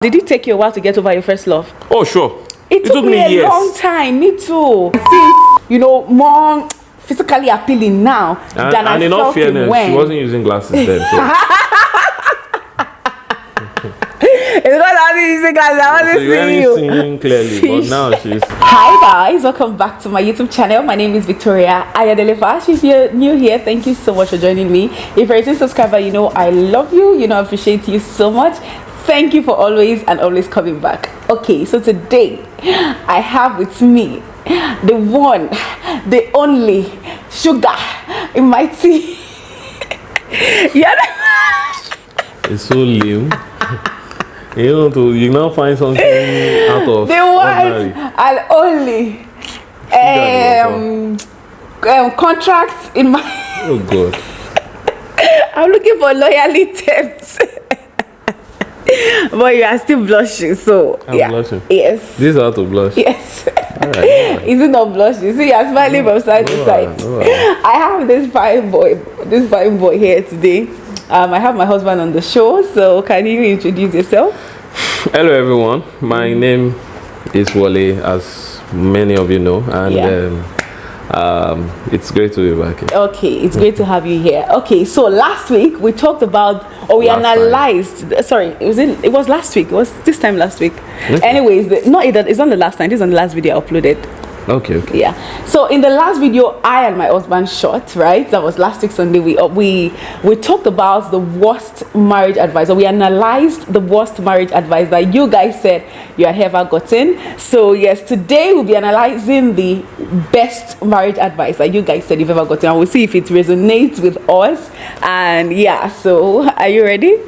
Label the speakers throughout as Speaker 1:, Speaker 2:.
Speaker 1: Did it take you a while to get over your first love?
Speaker 2: Oh, sure.
Speaker 1: It took me a
Speaker 2: years.
Speaker 1: long time. Me too. I see, more physically appealing now than I
Speaker 2: in
Speaker 1: felt
Speaker 2: all fairness,
Speaker 1: it when.
Speaker 2: she wasn't using glasses then. So.
Speaker 1: It's because I wasn't using glasses. I wasn't
Speaker 2: So you
Speaker 1: seeing
Speaker 2: weren't seeing clearly, but now she's...
Speaker 1: Hi guys, welcome back to my YouTube channel. My name is Victoria Ayadelefash. If you're new here, thank you so much for joining me. If you're a subscriber, you know I love you. You know I appreciate you so much. Thank you for always coming back. Okay, so today I have with me the one, the only sugar in my tea. Yeah.
Speaker 2: It's so lame. You now find something out of
Speaker 1: the one and only contracts in my...
Speaker 2: Oh God.
Speaker 1: I'm looking for loyalty terms. But you are still blushing, so
Speaker 2: I'm blushing.
Speaker 1: Yes.
Speaker 2: This is how to blush.
Speaker 1: Yes.
Speaker 2: All right.
Speaker 1: Is it not blushing? See, you're smiling from side to side. I have this fine boy here today. I have my husband on the show, so can you introduce yourself?
Speaker 2: Hello everyone. My name is Wale, as many of you know, and it's great to be back here.
Speaker 1: Okay, it's great to have you here. Okay, so last week we talked about, analyzed. Sorry, it was last week. It was this time last week. Okay. Anyways, it's not the last time. This is on the last video I uploaded.
Speaker 2: Okay.
Speaker 1: Yeah. So in the last video, I and my husband shot, right? That was last week Sunday. We talked about the worst marriage advice, or we analyzed the worst marriage advice that you guys said you had ever gotten. So yes, today we'll be analyzing the best marriage advice that you guys said you've ever gotten, and we'll see if it resonates with us. And yeah, so are you ready?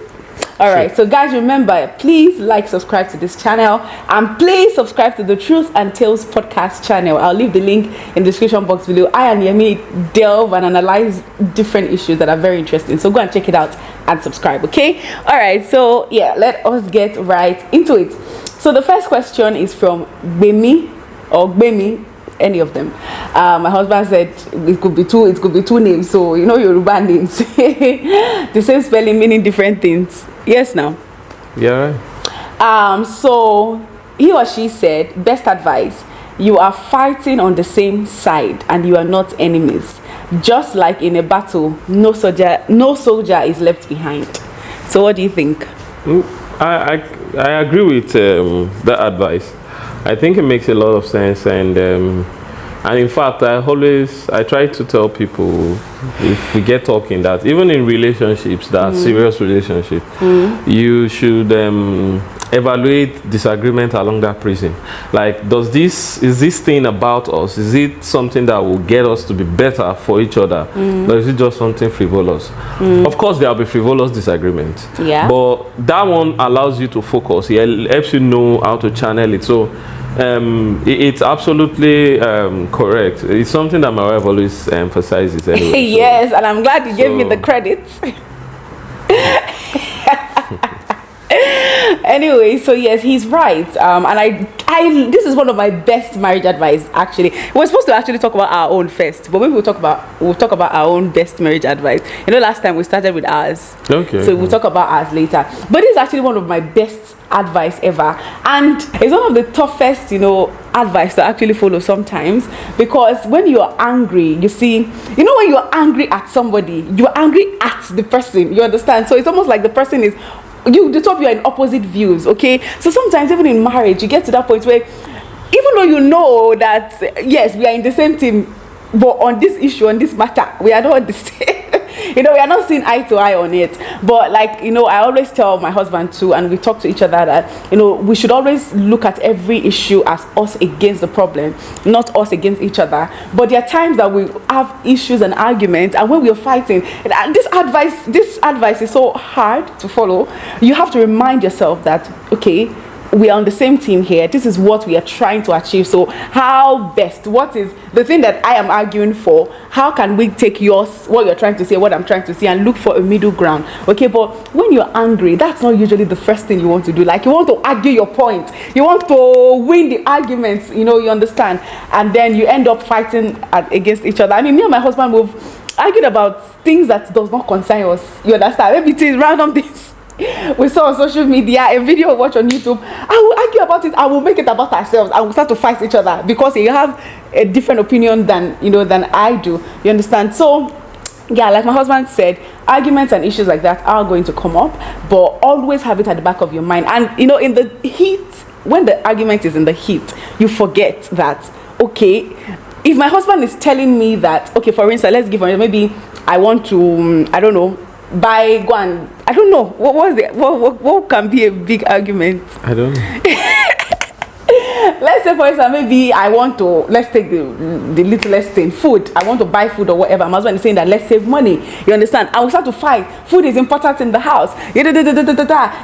Speaker 1: All right, so guys, remember, please subscribe to this channel, and please subscribe to the Truth and Tales podcast channel. I'll leave the link in the description box below. I and Yemi delve and analyze different issues that are very interesting, so go and check it out and subscribe. Okay? All right, so yeah, let us get right into it. So the first question is from Bemi or Bemi, any of them. My husband said it could be two names, so Yoruba names. The same spelling meaning different things. Yes, now.
Speaker 2: Yeah.
Speaker 1: So he or she said, best advice: you are fighting on the same side and you are not enemies. Just like in a battle, no soldier is left behind. So what do you think?
Speaker 2: I agree with that advice. I think it makes a lot of sense, and in fact, I try to tell people, if we get talking, that even in relationships, that serious relationship, you should evaluate disagreement along that prism. Like, is this thing about us? Is it something that will get us to be better for each other, or is it just something frivolous? Of course, there will be frivolous disagreement. Yeah. But that one allows you to focus. It helps you know how to channel it. So it's absolutely correct. It's something that my wife always emphasizes anyway.
Speaker 1: Yes, and I'm glad you gave me the credit. Anyway, so yes, he's right. And this is one of my best marriage advice. Actually, we're supposed to actually talk about our own first, but maybe we'll talk about our own best marriage advice. Last time we started with ours. Okay. So we'll talk about ours later. But this is actually one of my best advice ever, and it's one of the toughest advice to actually follow sometimes, because when you're angry, you see, when you're angry at somebody, you're angry at the person, you understand? So it's almost like the person is the two of you are in opposite views. Okay, so sometimes even in marriage you get to that point where, even though you know that yes, we are in the same team, but on this issue, on this matter, we are not the same. We are not seeing eye to eye on it. But I always tell my husband too, and we talk to each other, that we should always look at every issue as us against the problem, not us against each other. But there are times that we have issues and arguments, and when we are fighting, and this advice is so hard to follow. You have to remind yourself that, okay, we are on the same team here. This is what we are trying to achieve. So what is the thing that I am arguing for? How can we take yours, what you're trying to say, what I'm trying to say, and look for a middle ground? Okay, but when you're angry, that's not usually the first thing you want to do. Like, you want to argue your point. You want to win the arguments, you understand? And then you end up fighting against each other. I mean, me and my husband, we've argued about things that does not concern us. You understand? Maybe it is random things. we saw on social media a video we watch on YouTube. I will argue about it. I will make it about ourselves. I will start to fight each other because you have a different opinion than than I do. You understand? So yeah, like my husband said, arguments and issues like that are going to come up, but always have it at the back of your mind. And in the heat, when the argument is in the heat, you forget that, okay, if my husband is telling me that, okay, for instance, let's give maybe I want to, I don't know, buy guan. I don't know what can be a big argument.
Speaker 2: I don't know.
Speaker 1: Let's say for instance, maybe I want to, let's take the littlest thing, food. I want to buy food or whatever. My husband is saying that let's save money. You understand? I will start to fight. Food is important in the house. You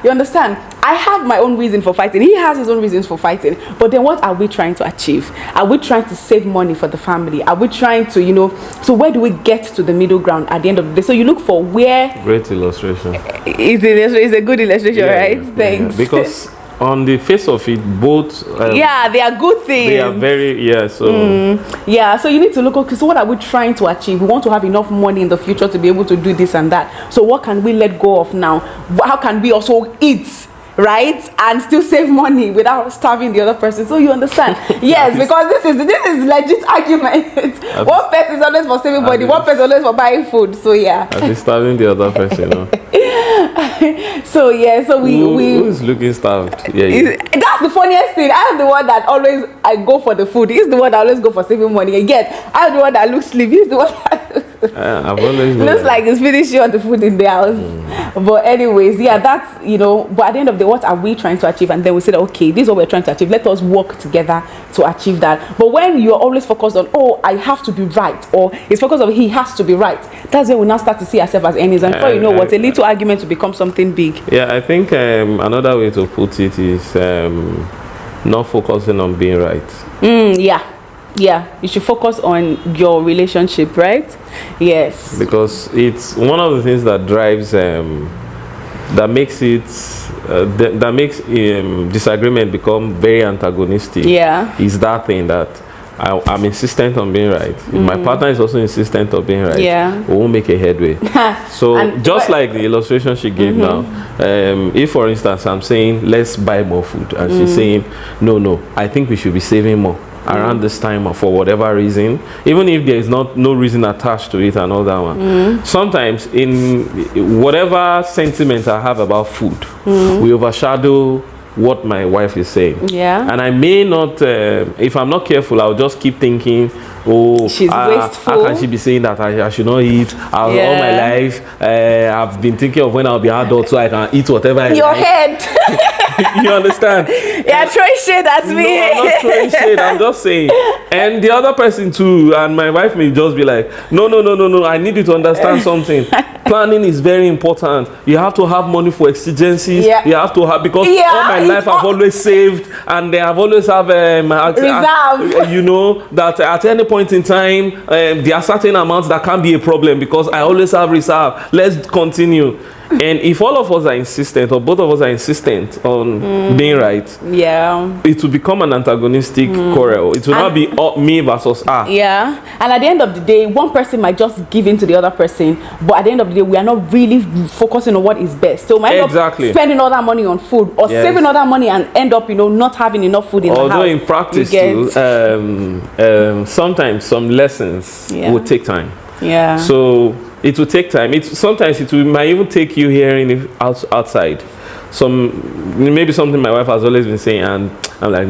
Speaker 1: understand? I have my own reason for fighting. He has his own reasons for fighting. But then what are we trying to achieve? Are we trying to save money for the family? Are we trying to, so where do we get to the middle ground at the end of the day? So you look for where...
Speaker 2: Great illustration.
Speaker 1: It's a good illustration, right? Thanks.
Speaker 2: Yeah. Because on the face of it, both
Speaker 1: they are good things.
Speaker 2: They are very
Speaker 1: so you need to look, okay, so what are we trying to achieve? We want to have enough money in the future to be able to do this and that. So what can we let go of now? How can we also eat, right, and still save money without starving the other person? So you understand? Yes, because this is legit argument. One person is always for saving money, one person always for buying food. So yeah,
Speaker 2: I'll be starving the other person.
Speaker 1: So yeah, so
Speaker 2: who's looking starved?
Speaker 1: That's the funniest thing. I'm the one that I go for the food. He's the one that always go for saving money. Again, I'm the one that looks sleep. He's the one that
Speaker 2: I've always
Speaker 1: looks like he's finishing all the food in the house. But anyways, yeah, that's but at the end of the day, what are we trying to achieve? And then we say that, okay, this is what we're trying to achieve. Let us work together to achieve that. But when you're always focused on, oh, I have to be right, or it's focused on he has to be right, that's when we now start to see ourselves as enemies. And before you know what, a little argument will become something big.
Speaker 2: Yeah, I think another way to put it is not focusing on being right.
Speaker 1: Yeah, you should focus on your relationship, right? Yes.
Speaker 2: Because it's one of the things that drives, that makes disagreement become very antagonistic. Yeah. Is that thing that I'm insistent on being right. If my partner is also insistent on being right, we won't make a headway. So just like the illustration she gave now, if for instance I'm saying let's buy more food and she's saying no, I think we should be saving more around this time or for whatever reason, even if there is no reason attached to it and all that one. Sometimes in whatever sentiment I have about food, we overshadow what my wife is saying. Yeah. And I may not, if I'm not careful, I'll just keep thinking, oh,
Speaker 1: she's wasteful.
Speaker 2: How can she be saying that I should not eat? All my life, I've been thinking of when I'll be adult so I can eat whatever I
Speaker 1: Your
Speaker 2: like.
Speaker 1: head.
Speaker 2: You understand?
Speaker 1: Yeah, throwing shade at me.
Speaker 2: No, I'm not throwing shade. I'm just saying. And the other person too, and my wife may just be like, no. I need you to understand something. Planning is very important. You have to have money for exigencies. Yeah. You have to have, because all my life I've always saved, and I've always have
Speaker 1: reserve.
Speaker 2: That at any point in time, there are certain amounts that can be a problem because I always have reserve. Let's continue. And if all of us are insistent, or both of us are insistent on being right, it will become an antagonistic quarrel. It will not be me versus her.
Speaker 1: Yeah, and at the end of the day, one person might just give in to the other person, but at the end of the day, we are not really focusing on what is best. So we might end up spending all that money on food, or saving all that money and end up, not having enough food in the house.
Speaker 2: Although in practice too, sometimes some lessons will take time. Yeah. So it will take time. Sometimes it might even take you hearing it outside. Maybe something my wife has always been saying, and I'm like,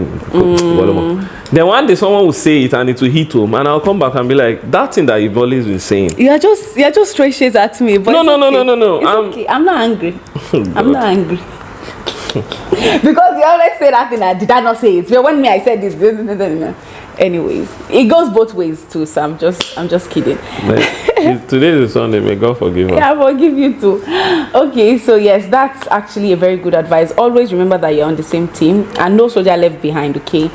Speaker 2: then one day someone will say it and it will hit home, and I'll come back and be like, that thing that you've always been saying. You're
Speaker 1: just straight shades at me. But
Speaker 2: no.
Speaker 1: It's okay. I'm not angry. I'm not angry. Because you always say that thing. Did I not say it? But when I said this. Anyways, it goes both ways too, so I'm just kidding.
Speaker 2: Today is Sunday, may God forgive us.
Speaker 1: Yeah, I forgive you too. Okay, so yes, that's actually a very good advice. Always remember that you're on the same team and no soldier left behind, okay?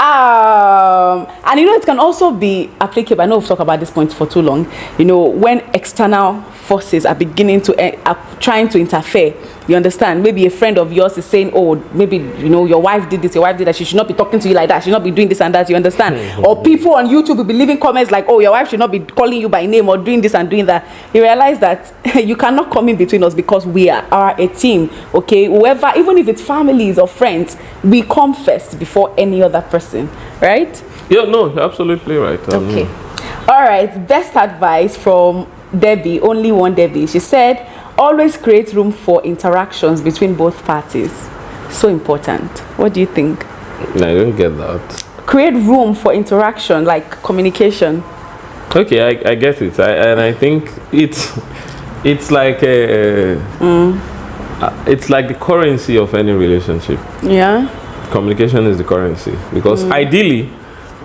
Speaker 1: And it can also be applicable. I know we've talked about this point for too long. When external forces are beginning to are trying to interfere You understand? Maybe a friend of yours is saying, oh, maybe, you know, your wife did this, your wife did that, she should not be talking to you like that, she should not be doing this and that, you understand? Or people on YouTube will be leaving comments like, oh, your wife should not be calling you by name or doing this and doing that. You realize that you cannot come in between us, because we are a team, okay? Whoever, even if it's families or friends, we come first before any other person, right?
Speaker 2: Yeah, no, you're absolutely right.
Speaker 1: Okay. All right, best advice from Debbie, only one Debbie. She said, always create room for interactions between both parties. So important. What do you think?
Speaker 2: I don't get that.
Speaker 1: Create room for interaction, like communication.
Speaker 2: Okay, I get it. And I think it's like it's like the currency of any relationship.
Speaker 1: Yeah.
Speaker 2: Communication is the currency, because ideally,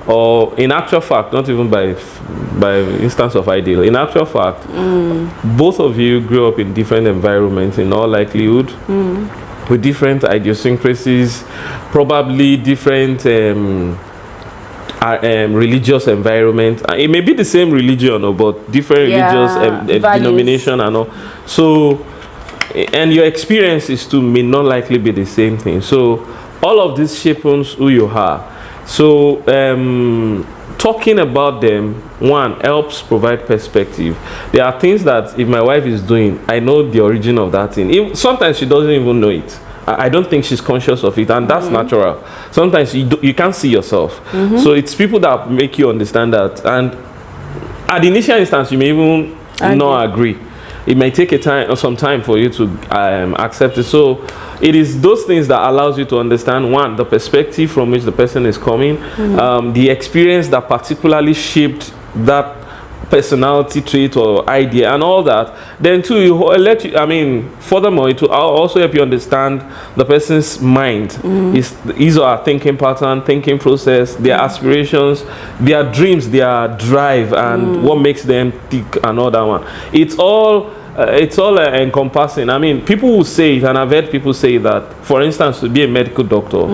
Speaker 2: or in actual fact, not even by instance of ideal, in actual fact, both of you grew up in different environments in all likelihood, with different idiosyncrasies, probably different religious environment. It may be the same religion, but different religious denomination and all. So, and your experiences too may not likely be the same thing. So all of this shapes who you are. So talking about them, one, helps provide perspective. There are things that if my wife is doing, I know the origin of that thing. Sometimes she doesn't even know it. I don't think she's conscious of it, and that's natural. Sometimes you can't see yourself. So it's people that make you understand that. And at the initial instance, you may even not agree. It may take some time for you to accept it. So it is those things that allows you to understand, one, the perspective from which the person is coming, the experience that particularly shaped that personality trait or idea and all that. Then two, furthermore, it will also help you understand the person's mind, his or her thinking pattern, thinking process, their aspirations, their dreams, their drive, and what makes them tick and all that one. It's all encompassing. I mean, people will say it, and I've heard people say that, for instance, to be a medical doctor,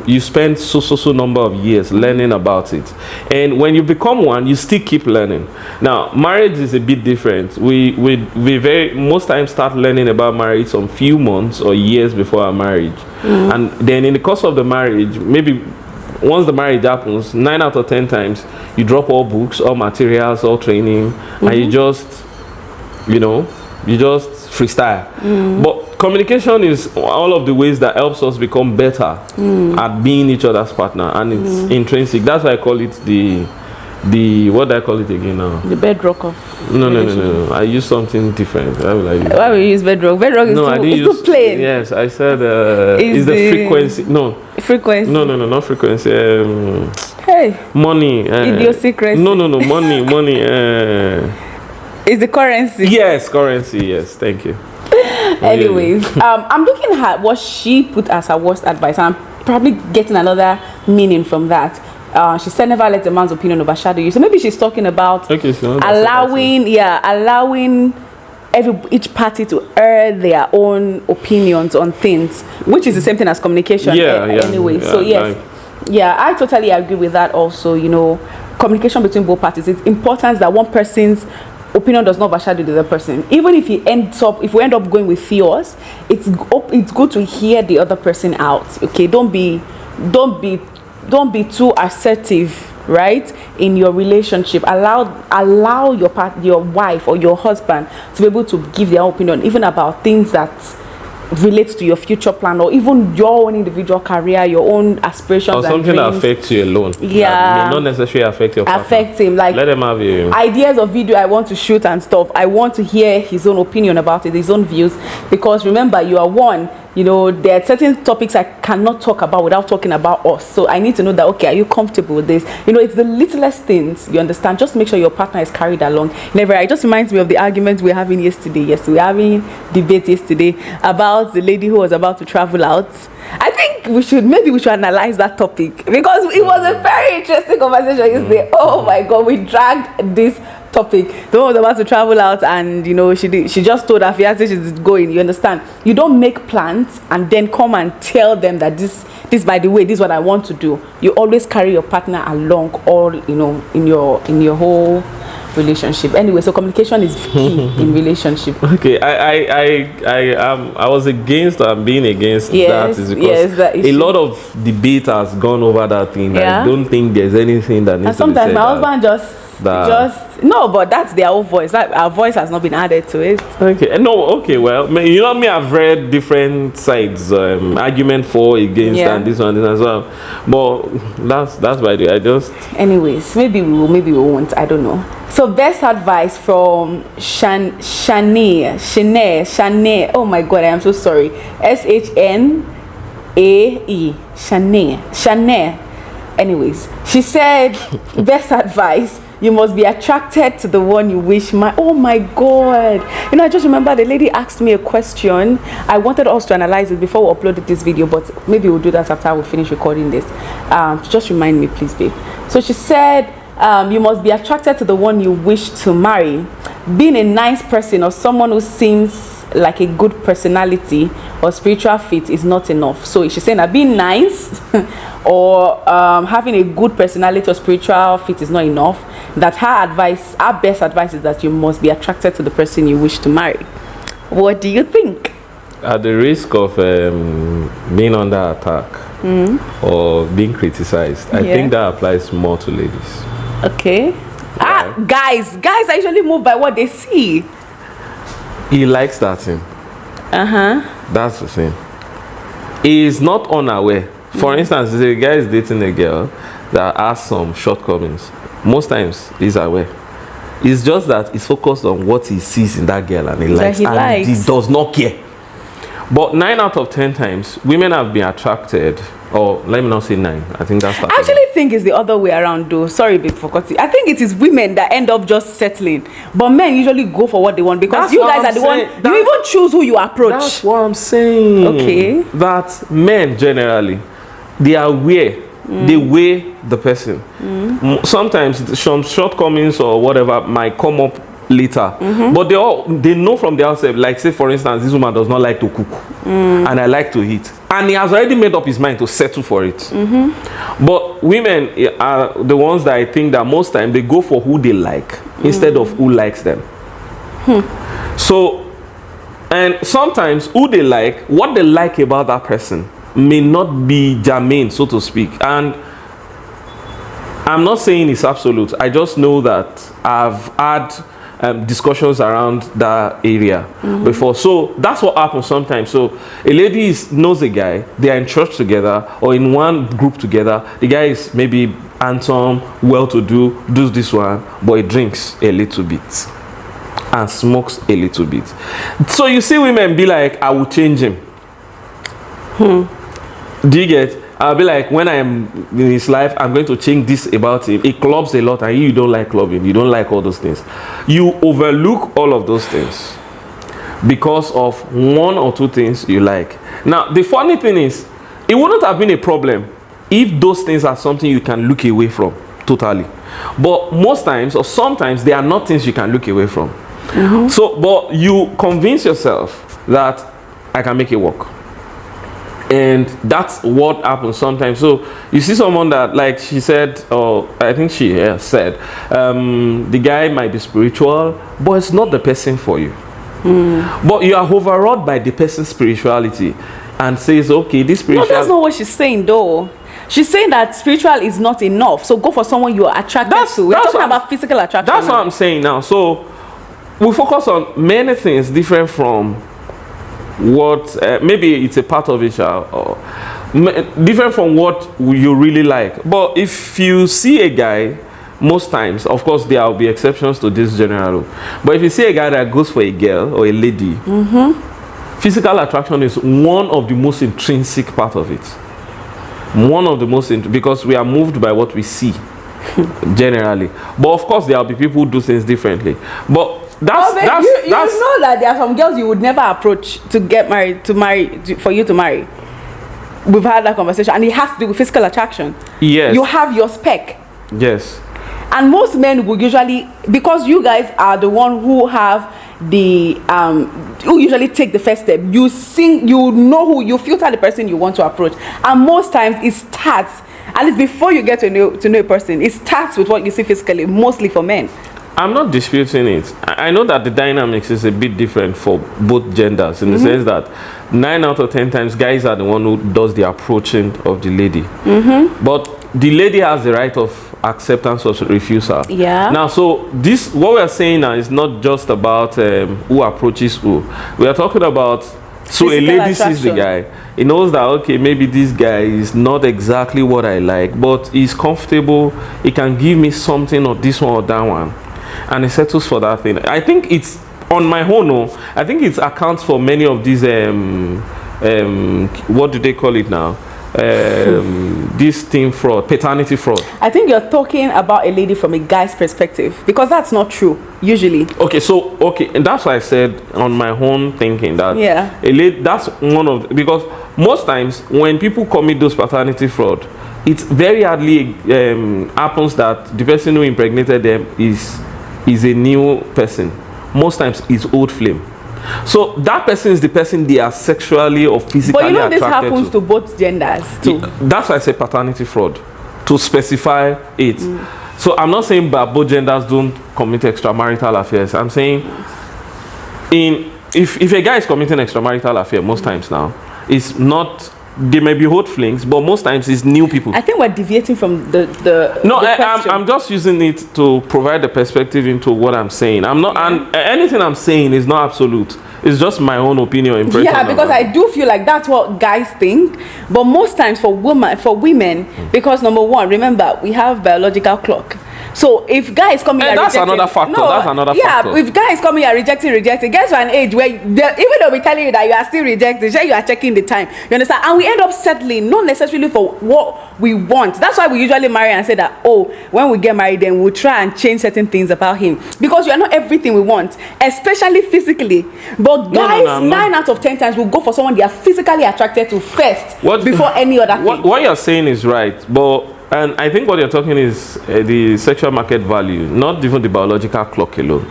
Speaker 2: you spend so number of years learning about it, and when you become one, you still keep learning. Now, marriage is a bit different. We most times start learning about marriage some few months or years before our marriage, and then in the course of the marriage, maybe once the marriage happens, 9 out of 10 times, you drop all books, all materials, all training, and you just freestyle. But communication is all of the ways that helps us become better at being each other's partner, and it's intrinsic. That's why I call it the what do I call it again now?
Speaker 1: The bedrock of
Speaker 2: no. I use something different. Why will I use?
Speaker 1: Why will you use bedrock? Bedrock is too plain.
Speaker 2: Yes, I said it's the frequency. No.
Speaker 1: Frequency.
Speaker 2: No, not frequency.
Speaker 1: Hey.
Speaker 2: Money.
Speaker 1: Idiosyncrasy.
Speaker 2: No. Money.
Speaker 1: Is the currency?
Speaker 2: Yes, currency. Yes, thank you.
Speaker 1: Anyways, I'm looking at what she put as her worst advice, and I'm probably getting another meaning from that. She said, never let a man's opinion overshadow you. So maybe she's talking about allowing each party to air their own opinions on things, which is the same thing as communication. Anyway, so yes, I totally agree with that. Also, communication between both parties. It's important that one person's opinion does not overshadow the other person. Even if we end up going with yours, it's good to hear the other person out. Okay, don't be too assertive, right, in your relationship. Allow your wife or your husband to be able to give their opinion, even about things that relates to your future plan, or even your own individual career, your own aspirations,
Speaker 2: or something that affects you alone. That may not necessarily affect your partner.
Speaker 1: Affect him, like let them have ideas of video I want to shoot and stuff. I want to hear his own opinion about it, his own views, because remember, you are one. There are certain topics I cannot talk about without talking about us. So I need to know that, okay, are you comfortable with this? It's the littlest things, you understand? Just make sure your partner is carried along. It just reminds me of the argument we were having yesterday. Yes, we were having debate yesterday about the lady who was about to travel out. I think we should analyze that topic, because it was a very interesting conversation yesterday. Oh my God, we dragged this topic. The one was about to travel out, and she just told her fiance she's going. You understand? You don't make plans and then come and tell them that this by the way, this is what I want to do. You always carry your partner along, all in your whole relationship. Anyway, so communication is key in relationship.
Speaker 2: Okay, I was against being against
Speaker 1: Yes,
Speaker 2: that is because
Speaker 1: yes, that
Speaker 2: a
Speaker 1: issue.
Speaker 2: lot of debate has gone over that thing.
Speaker 1: Yeah.
Speaker 2: I don't think there's anything that needs
Speaker 1: And
Speaker 2: to be
Speaker 1: sometimes
Speaker 2: said.
Speaker 1: my husband just no, but that's their own voice. That our voice has not been added to it.
Speaker 2: Okay, no, okay, well, you know me, I've read different sides, argument for, against,
Speaker 1: Yeah.
Speaker 2: and this one, this and so on. But that's by the way, I just...
Speaker 1: Anyways, maybe we will, maybe we won't. I don't know. So best advice from Shanae. Oh my God, I am so sorry. Shnae. Shanae. Anyways, she said, best advice: you must be attracted to the one you wish. Oh my God, you know, I just remember the lady asked me a question. I wanted us to analyze it before we uploaded this video, but maybe we'll do that after we finish recording this. Just remind me, please, babe. So she said, you must be attracted to the one you wish to marry. Being a nice person or someone who seems like a good personality or spiritual fit is not enough. So she's saying that being nice or having a good personality or spiritual fit is not enough. That her best advice is that you must be attracted to the person you wish to marry. What do you think?
Speaker 2: At the risk of being under attack or being criticized, I think that applies more to ladies.
Speaker 1: Okay.
Speaker 2: Yeah.
Speaker 1: Guys are usually moved by what they see.
Speaker 2: He likes that thing. That's the thing. He is not unaware. For instance, if a guy is dating a girl that has some shortcomings, most times he's aware. It's just that he's focused on what he sees in that girl and he likes, and he does not care. But 9 out of 10 times, women have been attracted, or let me not say 9. I think that's...
Speaker 1: I actually think it's the other way around, though. Sorry, babe, for cutting. I think it is women that end up just settling, but men usually go for what they want because you guys are the one. You even choose who you approach.
Speaker 2: That's what I'm saying.
Speaker 1: Okay.
Speaker 2: That men generally, they are aware. They weigh the person. Sometimes some shortcomings or whatever might come up later, but they know from the outset. Like, say for instance, this woman does not like to cook and I like to eat, and he has already made up his mind to settle for it. But women are the ones that I think that most time they go for who they like instead of who likes them. So, and sometimes who they like, what they like about that person may not be germane, so to speak. And I'm not saying it's absolute. I just know that I've had discussions around that area before. So that's what happens sometimes. So a lady knows a guy, they are in church together or in one group together. The guy is maybe handsome, well-to-do, does this one, but he drinks a little bit and smokes a little bit. So you see women be like, I will change him. Do you get? I'll be like, when I am in his life, I'm going to change this about him. He clubs a lot, and you don't like clubbing. You don't like all those things. You overlook all of those things because of 1 or 2 things you like. Now, the funny thing is, it wouldn't have been a problem if those things are something you can look away from totally. But most times, or sometimes, they are not things you can look away from. So, but you convince yourself that I can make it work. And that's what happens sometimes. So you see someone that, like she said, or I think she said, the guy might be spiritual, but it's not the person for you. But you are overawed by the person's spirituality and says, okay, this spiritual...
Speaker 1: No, that's not what she's saying, though. She's saying that spiritual is not enough. So go for someone you are attracted to. We're talking about physical attraction.
Speaker 2: That's what I'm saying now. So we focus on many things different from what maybe it's a part of it or different from what you really like. But if you see a guy, most times, of course there will be exceptions to this general rule, but if you see a guy that goes for a girl or a lady, physical attraction is one of the most intrinsic part of it. One of the most because we are moved by what we see generally. But of course there will be people who do things differently. But you know that there are some girls you would never approach to get married, for you to marry. We've had that conversation, and it has to do with physical attraction. Yes. You have your spec. Yes. And most men will usually, because you guys are the one who have the who usually take the first step. You know who you filter the person you want to approach, and most times it starts, at least before you get to know a person, it starts with what you see physically, mostly for men. I'm not disputing it. I know that the dynamics is a bit different for both genders in the sense that 9 out of 10 times guys are the one who does the approaching of the lady. But the lady has the right of acceptance or refusal.
Speaker 1: Yeah.
Speaker 2: Now, so this, what we are saying now is not just about who approaches who. We are talking about, so a
Speaker 1: Physical
Speaker 2: lady sees the
Speaker 1: attraction.
Speaker 2: guy. He knows that, okay, maybe this guy is not exactly what I like, but he's comfortable. He can give me something or this one or that one. And he settles for that thing. I think it's, on my own, I think it accounts for many of these, what do they call it now? This thing fraud, paternity fraud.
Speaker 1: I think you're talking about a lady from a guy's perspective, because that's not true usually.
Speaker 2: Okay, so and that's why I said on my own thinking that
Speaker 1: Yeah.
Speaker 2: a lady, that's one of, because most times when people commit those paternity fraud, it's very hardly happens that the person who impregnated them is a new person. Most times it's old flame. So that person is the person they are sexually or physically
Speaker 1: But you know this
Speaker 2: attracted
Speaker 1: happens to both genders too.
Speaker 2: That's why I say paternity fraud, to specify it. So I'm not saying that both genders don't commit extramarital affairs. I'm saying if a guy is committing extramarital affair, most times now, it's not, they may be hot flings, but most times it's new people.
Speaker 1: I think we're deviating from the
Speaker 2: No,
Speaker 1: the question.
Speaker 2: I'm just using it to provide the perspective into what I'm saying. I'm not, and anything I'm saying is not absolute. It's just my own opinion, impression.
Speaker 1: Yeah, because I do feel like that's what guys think, but most times for women, because number one, remember we have biological clock. So if guys come here,
Speaker 2: that's another factor. That's another factor.
Speaker 1: Yeah, if guys come here rejecting, get to an age where even though we telling you that you are still rejecting, sure you are checking the time. You understand? And we end up settling, not necessarily for what we want. That's why we usually marry and say that, oh, when we get married, then we'll try and change certain things about him, because you are not everything we want, especially physically. But guys, 9 out of 10 times will go for someone they are physically attracted to first before any other thing.
Speaker 2: What you're saying is right, but. And I think what you're talking is the sexual market value, not even the biological clock alone.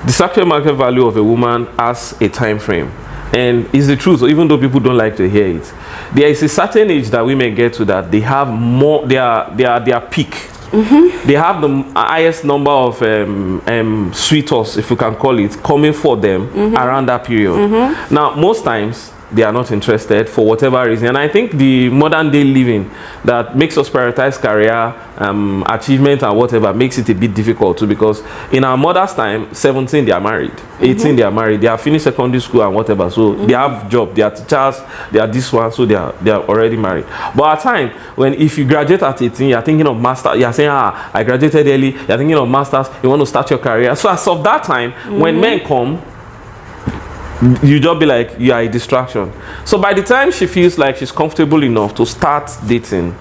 Speaker 2: The sexual market value of a woman has a time frame, and it's the truth. Even though people don't like to hear it, there is a certain age that women get to that they have more. They are their peak. They have the highest number of sweetos, if you can call it, coming for them around that period. Now, most times they are not interested for whatever reason, and I think the modern day living that makes us prioritize career, achievement and whatever makes it a bit difficult too, because in our mother's time, 17 they are married, 18 they are married, they have finished secondary school and whatever, so they have job, they are teachers, they are this one, so they are already married. But at time when, if you graduate at 18, you are thinking of master, you are saying, I graduated early, you are thinking of masters, you want to start your career. So as of that time, when men come, you just be like, you are a distraction. So by the time she feels like she's comfortable enough to start dating,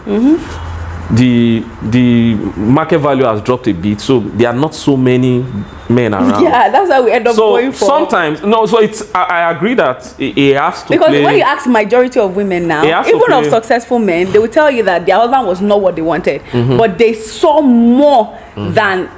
Speaker 2: the market value has dropped a bit, so there are not so many men around.
Speaker 1: Yeah, that's how we end up going for.
Speaker 2: Sometimes so it's, I agree that it has to,
Speaker 1: because
Speaker 2: play,
Speaker 1: when you ask majority of women now, even of successful men, they will tell you that their husband was not what they wanted, but they saw more than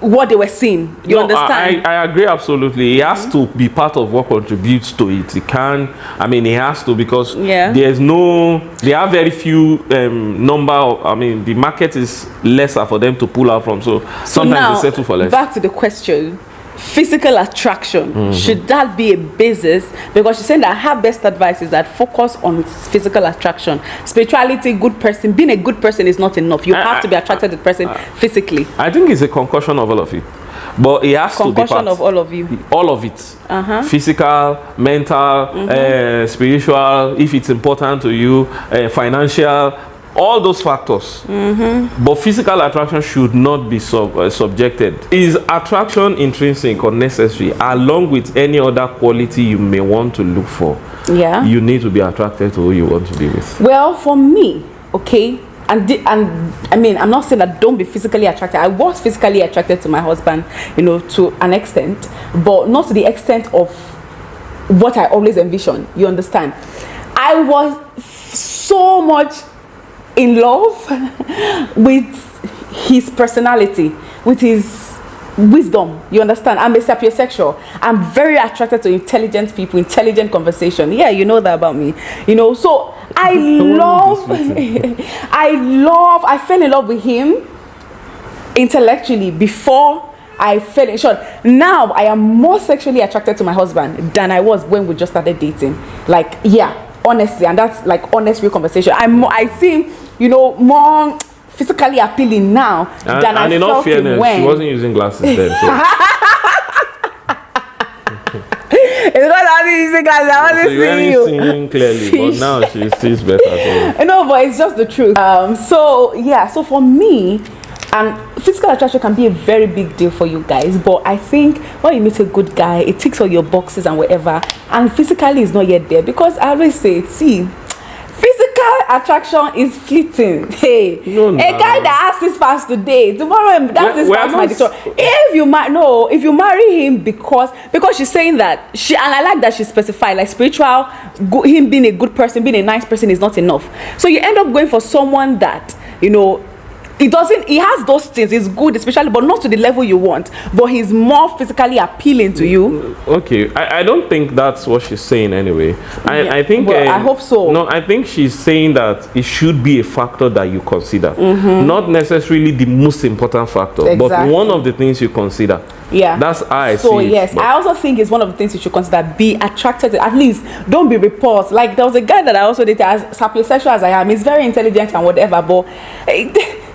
Speaker 1: what they were seeing. You understand?
Speaker 2: I agree absolutely. It has to be part of what contributes to it. It can, I mean, it has to, because there are very few number of, I mean, the market is lesser for them to pull out from, so sometimes
Speaker 1: now,
Speaker 2: they settle for less.
Speaker 1: Back to the question, physical attraction, should that be a basis? Because she's saying that her best advice is that focus on physical attraction. Spirituality, good person, being a good person is not enough. You have to be attracted to the person physically.
Speaker 2: I think it's a concussion of all of it, but it has to be
Speaker 1: concussion of all of you.
Speaker 2: All of it. Physical, mental, spiritual, if it's important to you, financial, all those factors. But physical attraction should not be subjected. Is attraction intrinsic or necessary, along with any other quality you may want to look for?
Speaker 1: Yeah,
Speaker 2: you need to be attracted to who you want to be with.
Speaker 1: Well, for me, okay, and I mean, I'm not saying that don't be physically attracted. I was physically attracted to my husband, you know, to an extent, but not to the extent of what I always envisioned. You understand? I was so much in love with his personality, with his wisdom. You understand? I'm a sapiosexual. I'm very attracted to intelligent people, intelligent conversation. Yeah, you know that about me. You know, so I fell in love with him intellectually before I fell in short. Now I am more sexually attracted to my husband than I was when we just started dating. Like, yeah, honestly, and that's like honest real conversation. I seem, you know, more physically appealing now than I
Speaker 2: in
Speaker 1: felt
Speaker 2: all fairness,
Speaker 1: when
Speaker 2: she wasn't using glasses then. So.
Speaker 1: It's because I wasn't using glasses. I wasn't
Speaker 2: So you
Speaker 1: seeing
Speaker 2: weren't seeing clearly, but now she sees better. So.
Speaker 1: No, but it's just the truth. So yeah, so for me, and physical attraction can be a very big deal for you guys, but I think when you meet a good guy, it ticks all your boxes and whatever, and physically is not yet there, because I always say, see, physical attraction is fleeting. Hey, a guy that has this fast today, tomorrow that's this fast my destroy. If you marry him because she's saying that and I like that she specified, like spiritual, him being a good person, being a nice person is not enough. So you end up going for someone that, you know, he has those things, he's good, especially, but not to the level you want, but he's more physically appealing to you.
Speaker 2: Okay, I don't think that's what she's saying anyway. I think
Speaker 1: I hope so.
Speaker 2: No, I think she's saying that it should be a factor that you consider, not necessarily the most important factor, but one of the things you consider. Yeah, that's how I see it.
Speaker 1: Yes, I also think it's one of the things you should consider. Be attracted to, at least don't be repulsed. Like, there was a guy that I also dated, as sapiosexual as I am, he's very intelligent and whatever, but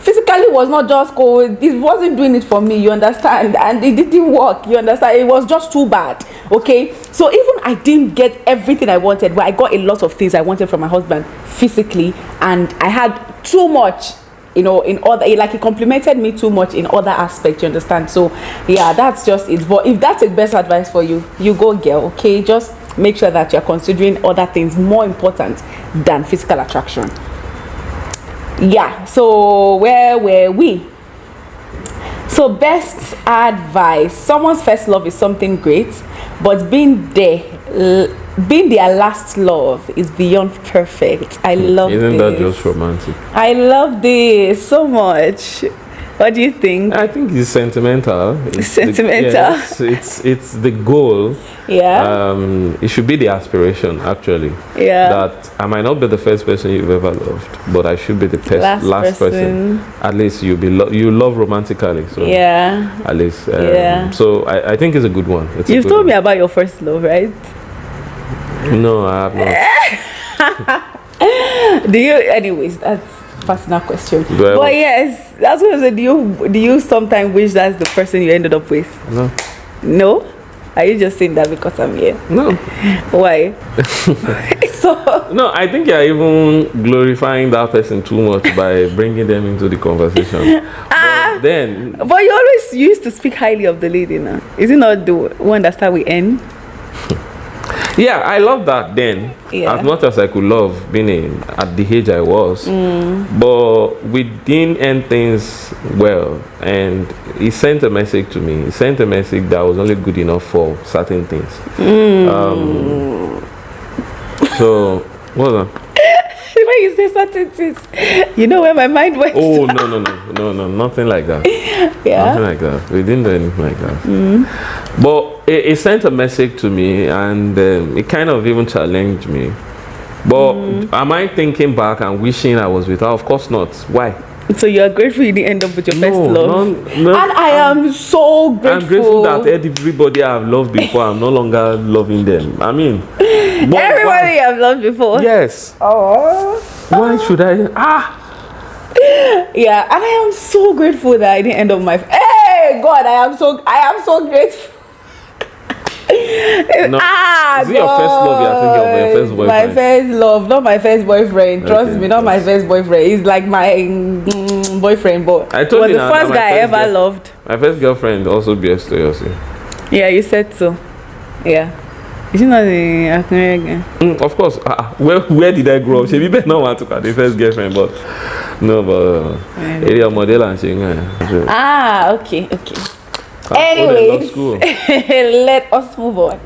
Speaker 1: physically was not just cool. It wasn't doing it for me, you understand, and it didn't work, you understand. It was just too bad. Okay, so even I didn't get everything I wanted, but I got a lot of things I wanted from my husband physically, and I had too much, you know, in other, like, he complimented me too much in other aspects, you understand. So yeah, that's just it. But if that's the best advice for you, you go, girl. Okay, just make sure that you're considering other things more important than physical attraction. Yeah, so where were we? So best advice: someone's first love is something great, but being their last love is beyond perfect. I love this.
Speaker 2: Isn't that just romantic?
Speaker 1: I love this so much. What do you think?
Speaker 2: I think it's sentimental.
Speaker 1: It's sentimental.
Speaker 2: It's the goal.
Speaker 1: Yeah.
Speaker 2: It should be the aspiration, actually.
Speaker 1: Yeah.
Speaker 2: That I might not be the first person you've ever loved, but I should be the last person. At least you love romantically. So
Speaker 1: yeah.
Speaker 2: At least.
Speaker 1: Yeah.
Speaker 2: So I think it's a good one.
Speaker 1: You've told me about your first love, right?
Speaker 2: No, I have
Speaker 1: not. Do you? Anyways, that's personal question. But yes, that's what I said. Do you sometimes wish that's the person you ended up with?
Speaker 2: No.
Speaker 1: No? Are you just saying that because I'm here?
Speaker 2: No.
Speaker 1: Why?
Speaker 2: No, I think you're even glorifying that person too much by bringing them into the conversation. But you always used to speak highly of the lady now. Is it not the one that start with N? Yeah, I love that then. Yeah. As much as I could love being at the age I was. But we didn't end things well. And he sent a message to me. He sent a message that was only good enough for certain things. So, what was that?
Speaker 1: When you say certain things, you know where my mind went.
Speaker 2: Oh, no, nothing like that.
Speaker 1: Yeah.
Speaker 2: Nothing like that. We didn't do anything like that. But it sent a message to me, and it kind of even challenged me. But am I thinking back and wishing I was with her? Of course not. Why?
Speaker 1: So you are grateful you didn't end up with your first love?
Speaker 2: No.
Speaker 1: And I am so grateful.
Speaker 2: I'm grateful that everybody I've loved before, I'm no longer loving them. I mean,
Speaker 1: everybody I've loved before.
Speaker 2: Yes.
Speaker 1: Oh.
Speaker 2: Why should I?
Speaker 1: Yeah, and I am so grateful that I didn't end up my. Hey God, I am so grateful.
Speaker 2: No. Is it your first love you're thinking of, or your first boyfriend?
Speaker 1: My first love, not my first boyfriend. Trust me, not my first boyfriend. He's like my boyfriend, but
Speaker 2: I told
Speaker 1: was
Speaker 2: you
Speaker 1: the first guy I ever loved.
Speaker 2: My first girlfriend also BS to Yossi.
Speaker 1: Yeah, you said so. Yeah. Is it not the again?
Speaker 2: Of course. Where did I grow up? She better not want to call the first girlfriend, but no, but area model and she.
Speaker 1: Okay. Anyways, let us move on.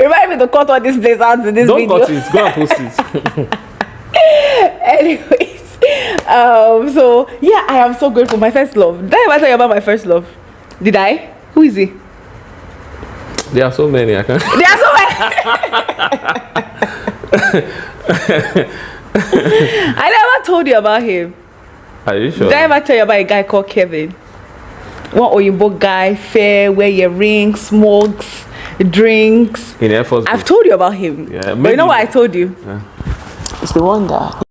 Speaker 1: Remind me to cut all this place out in this
Speaker 2: Don't
Speaker 1: video.
Speaker 2: Don't cut it. Go and post it.
Speaker 1: Anyways, so yeah, I am so grateful. My first love. Did I ever tell you about my first love? Did I? Who is he?
Speaker 2: There are so many. I can't.
Speaker 1: There are so many. I never told you about him.
Speaker 2: Are you sure?
Speaker 1: Did I ever tell you about a guy called Kevin? One Oyinbo guy, fair, wear your rings, smokes, drinks.
Speaker 2: In Air Force.
Speaker 1: I've told you about him.
Speaker 2: Yeah,
Speaker 1: but you know what I told you?
Speaker 2: Yeah.
Speaker 1: It's the one that.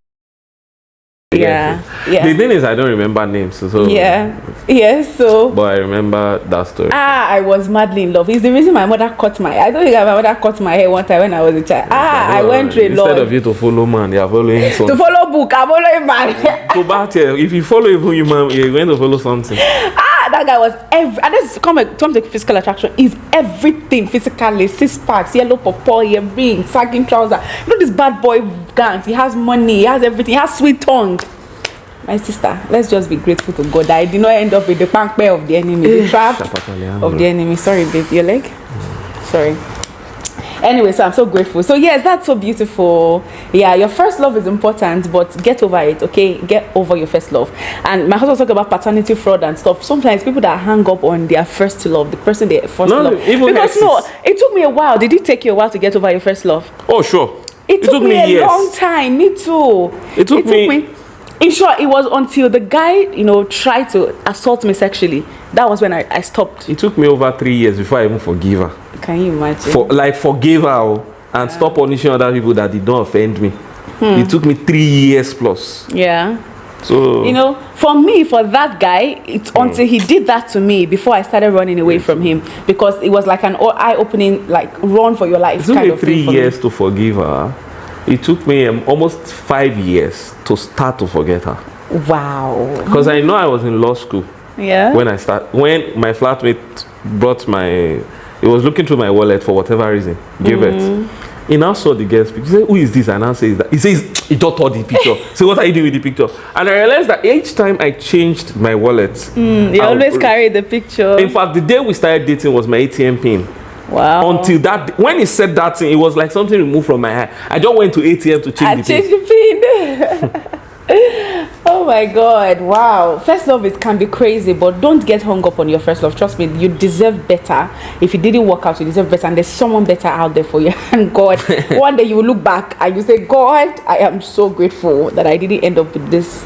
Speaker 1: Yeah.
Speaker 2: The thing is, I don't remember names. So
Speaker 1: Yes. So.
Speaker 2: But I remember that story.
Speaker 1: I was madly in love. It's the reason my mother cut my. I don't think my mother cut my hair one time when I was a child. I went through a lot.
Speaker 2: Instead of you to follow man, you are following something.
Speaker 1: To follow book, I'm following man.
Speaker 2: Go back here. If you follow even human, you're going to follow something.
Speaker 1: That guy was and this come to physical attraction is everything physically. 6 packs, yellow pawpaw, earring, sagging trouser. You know this bad boy gangs. He has money, he has everything, he has sweet tongue. My sister, let's just be grateful to God that I did not end up with the pankpe of the enemy, the trap of the enemy. Sorry, babe, your leg. Sorry. Anyway, so I'm so grateful. So yes, that's so beautiful. Yeah, your first love is important, but get over it, okay? Get over your first love. And my husband talked about paternity fraud and stuff. Sometimes people that hang up on their first love, the person they first love. It took me a while. Did it take you a while to get over your first love?
Speaker 2: Oh, sure.
Speaker 1: It took me a long time. Me too.
Speaker 2: It took me.
Speaker 1: In short, it was until the guy, tried to assault me sexually. That was when I stopped.
Speaker 2: It took me over 3 years before I even forgive her.
Speaker 1: Can you imagine?
Speaker 2: Forgive her and stop punishing other people that did not offend me. It took me 3 years plus.
Speaker 1: Yeah.
Speaker 2: So
Speaker 1: for me, for that guy, it's until he did that to me before I started running away from him, because it was like an eye-opening, like run for your life.
Speaker 2: It took me 3 years to forgive her. It took me almost 5 years to start to forget her.
Speaker 1: Wow.
Speaker 2: Because I know I was in law school.
Speaker 1: Yeah.
Speaker 2: When my flatmate brought he was looking through my wallet for whatever reason, gave it. He now saw the girl's picture. He said, "Who is this?" And I says that. He says, "He just saw the picture." So what are you doing with the picture? And I realized that each time I changed my wallet,
Speaker 1: you always carry the picture.
Speaker 2: In fact, the day we started dating was my ATM pin.
Speaker 1: Wow.
Speaker 2: Until when he said that thing, it was like something removed from my eye. I just went to ATM to change
Speaker 1: the pin. Oh my God! Wow. First love can be crazy, but don't get hung up on your first love. Trust me, you deserve better. If it didn't work out, you deserve better, and there's someone better out there for you. And God, one day you will look back and you say, "God, I am so grateful that I didn't end up with this,